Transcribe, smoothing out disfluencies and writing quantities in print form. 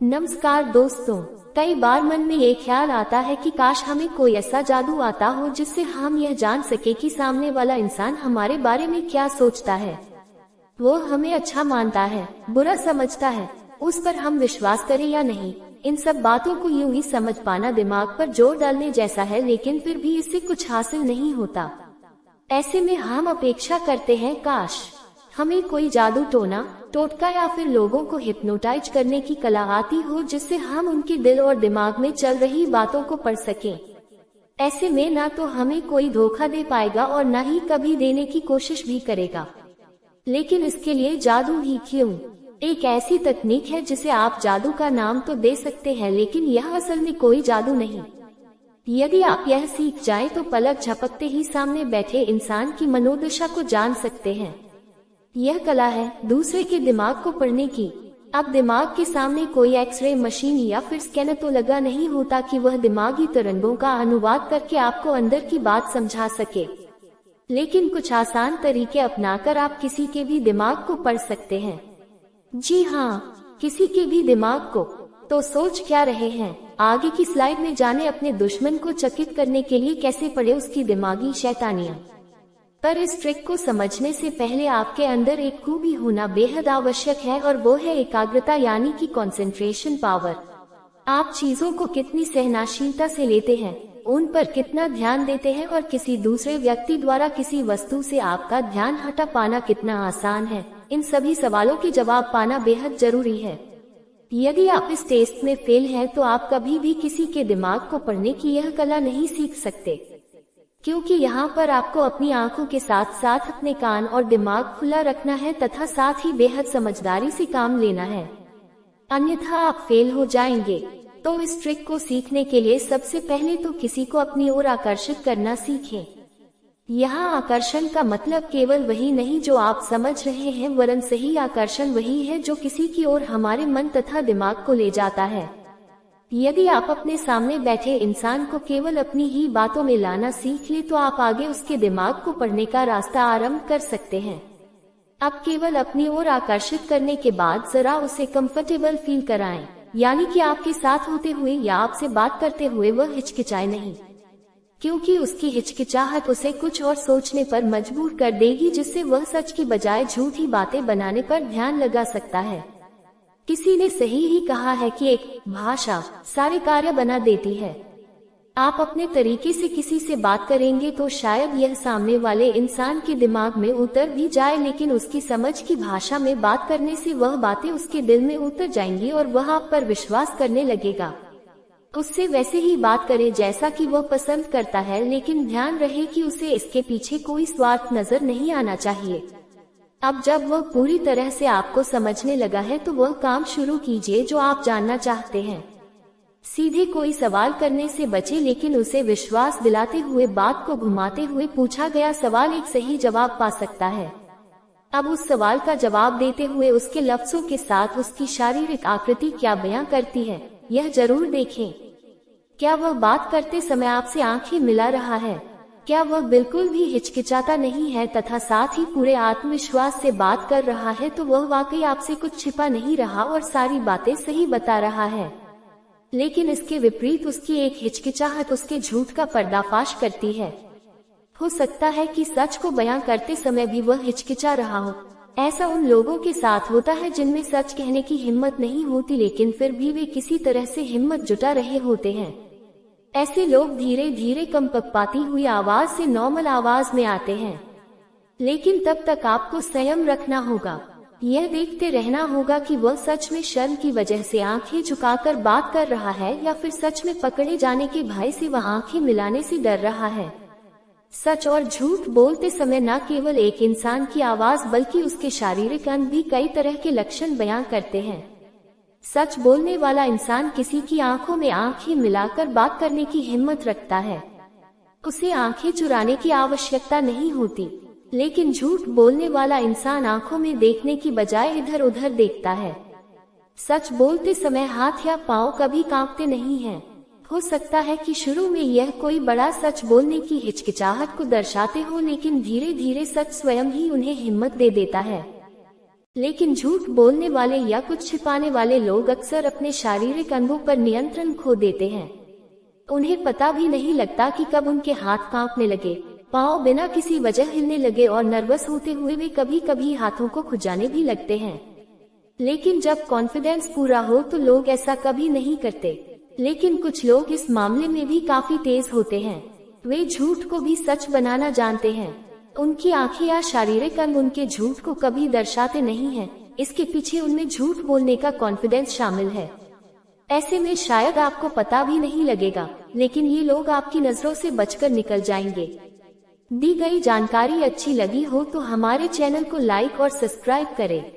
नमस्कार दोस्तों। कई बार मन में ये ख्याल आता है कि काश हमें कोई ऐसा जादू आता हो जिससे हम यह जान सके कि सामने वाला इंसान हमारे बारे में क्या सोचता है, वो हमें अच्छा मानता है, बुरा समझता है, उस पर हम विश्वास करें या नहीं। इन सब बातों को यूं ही समझ पाना दिमाग पर जोर डालने जैसा है, लेकिन फिर भी इससे कुछ हासिल नहीं होता। ऐसे में हम अपेक्षा करते हैं काश हमें कोई जादू टोटका या फिर लोगों को हिप्नोटाइज करने की कला आती हो जिससे हम उनके दिल और दिमाग में चल रही बातों को पढ़ सकें। ऐसे में ना तो हमें कोई धोखा दे पाएगा और ना ही कभी देने की कोशिश भी करेगा। लेकिन इसके लिए जादू ही क्यों? एक ऐसी तकनीक है जिसे आप जादू का नाम तो दे सकते हैं, लेकिन यह असल में कोई जादू नहीं। यदि आप यह सीख जाएं तो पलक झपकते ही सामने बैठे इंसान की मनोदशा को जान सकते हैं। यह कला है दूसरे के दिमाग को पढ़ने की। अब दिमाग के सामने कोई एक्सरे मशीन या फिर स्कैनर तो लगा नहीं होता कि वह दिमागी तरंगों का अनुवाद करके आपको अंदर की बात समझा सके, लेकिन कुछ आसान तरीके अपनाकर आप किसी के भी दिमाग को पढ़ सकते हैं। जी हाँ, किसी के भी दिमाग को। तो सोच क्या रहे हैं? आगे की स्लाइड में जाने अपने दुश्मन को चकित करने के लिए कैसे पढ़े उसकी दिमागी शैतानियां। पर इस ट्रिक को समझने से पहले आपके अंदर एक खूबी होना बेहद आवश्यक है, और वो है एकाग्रता, यानी कि कंसंट्रेशन पावर। आप चीजों को कितनी सहनशीलता से लेते हैं, उन पर कितना ध्यान देते हैं, और किसी दूसरे व्यक्ति द्वारा किसी वस्तु से आपका ध्यान हटा पाना कितना आसान है। इन सभी सवालों के जवाब पाना बेहद जरूरी है। यदि आप इस टेस्ट में फेल हैं तो आप कभी भी किसी के दिमाग को पढ़ने की यह कला नहीं सीख सकते, क्योंकि यहाँ पर आपको अपनी आंखों के साथ साथ अपने कान और दिमाग खुला रखना है तथा साथ ही बेहद समझदारी से काम लेना है, अन्यथा आप फेल हो जाएंगे। तो इस ट्रिक को सीखने के लिए सबसे पहले तो किसी को अपनी ओर आकर्षित करना सीखें। यहाँ आकर्षण का मतलब केवल वही नहीं जो आप समझ रहे हैं, वरन सही आकर्षण वही है जो किसी की ओर हमारे मन तथा दिमाग को ले जाता है। यदि आप अपने सामने बैठे इंसान को केवल अपनी ही बातों में लाना सीख ले तो आप आगे उसके दिमाग को पढ़ने का रास्ता आरंभ कर सकते हैं। अब केवल अपनी ओर आकर्षित करने के बाद जरा उसे कंफर्टेबल फील कराएं, यानी कि आपके साथ होते हुए या आपसे बात करते हुए वह हिचकिचाए नहीं, क्योंकि उसकी हिचकिचाहट उसे कुछ और सोचने पर मजबूर कर देगी, जिससे वह सच की बजाय झूठी बातें बनाने पर ध्यान लगा सकता है। किसी ने सही ही कहा है कि एक भाषा सारे कार्य बना देती है। आप अपने तरीके से किसी से बात करेंगे तो शायद यह सामने वाले इंसान के दिमाग में उतर भी जाए, लेकिन उसकी समझ की भाषा में बात करने से वह बातें उसके दिल में उतर जाएंगी और वह आप पर विश्वास करने लगेगा। उससे वैसे ही बात करें जैसा कि वह पसंद करता है, लेकिन ध्यान रहे कि उसे इसके पीछे कोई स्वार्थ नजर नहीं आना चाहिए। अब जब वह पूरी तरह से आपको समझने लगा है तो वह काम शुरू कीजिए जो आप जानना चाहते हैं। सीधे कोई सवाल करने से बचे, लेकिन उसे विश्वास दिलाते हुए बात को घुमाते हुए पूछा गया सवाल एक सही जवाब पा सकता है। अब उस सवाल का जवाब देते हुए उसके लफ्जों के साथ उसकी शारीरिक आकृति क्या बयां करती है, यह जरूर देखें। क्या वह बात करते समय आपसे आंखें मिला रहा है? क्या वह बिल्कुल भी हिचकिचाता नहीं है तथा साथ ही पूरे आत्मविश्वास से बात कर रहा है? तो वह वाकई आपसे कुछ छिपा नहीं रहा और सारी बातें सही बता रहा है। लेकिन इसके विपरीत उसकी एक हिचकिचाहट उसके झूठ का पर्दाफाश करती है। हो सकता है कि सच को बयां करते समय भी वह हिचकिचा रहा हो। ऐसा उन लोगों के साथ होता है जिनमें सच कहने की हिम्मत नहीं होती, लेकिन फिर भी वे किसी तरह से हिम्मत जुटा रहे होते हैं। ऐसे लोग धीरे धीरे कंपकपाती हुई आवाज से नॉर्मल आवाज में आते हैं, लेकिन तब तक आपको संयम रखना होगा। यह देखते रहना होगा कि वह सच में शर्म की वजह से आंखें झुकाकर बात कर रहा है या फिर सच में पकड़े जाने के भय से वह आंखें मिलाने से डर रहा है। सच और झूठ बोलते समय न केवल एक इंसान की आवाज बल्कि उसके शारीरिक अंग भी कई तरह के लक्षण बयां करते हैं। सच बोलने वाला इंसान किसी की आंखों में आंखें मिलाकर बात करने की हिम्मत रखता है। उसे आंखें चुराने की आवश्यकता नहीं होती, लेकिन झूठ बोलने वाला इंसान आंखों में देखने की बजाय इधर उधर देखता है। सच बोलते समय हाथ या पांव कभी कांपते नहीं हैं। हो सकता है कि शुरू में यह कोई बड़ा सच बोलने की हिचकिचाहट को दर्शाते हो, लेकिन धीरे धीरे सच स्वयं ही उन्हें हिम्मत दे देता है। लेकिन झूठ बोलने वाले या कुछ छिपाने वाले लोग अक्सर अपने शारीरिक अंगों पर नियंत्रण खो देते हैं। उन्हें पता भी नहीं लगता कि कब उनके हाथ कांपने लगे, पांव बिना किसी वजह हिलने लगे और नर्वस होते हुए वे कभी कभी हाथों को खुजाने भी लगते हैं। लेकिन जब कॉन्फिडेंस पूरा हो तो लोग ऐसा कभी नहीं करते। लेकिन कुछ लोग इस मामले में भी काफी तेज होते हैं। वे झूठ को भी सच बनाना जानते हैं। उनकी आंखें या शारीरिक अंग उनके झूठ को कभी दर्शाते नहीं हैं। इसके पीछे उनमें झूठ बोलने का कॉन्फिडेंस शामिल है। ऐसे में शायद आपको पता भी नहीं लगेगा, लेकिन ये लोग आपकी नजरों से बचकर निकल जाएंगे। दी गई जानकारी अच्छी लगी हो तो हमारे चैनल को लाइक और सब्सक्राइब करें।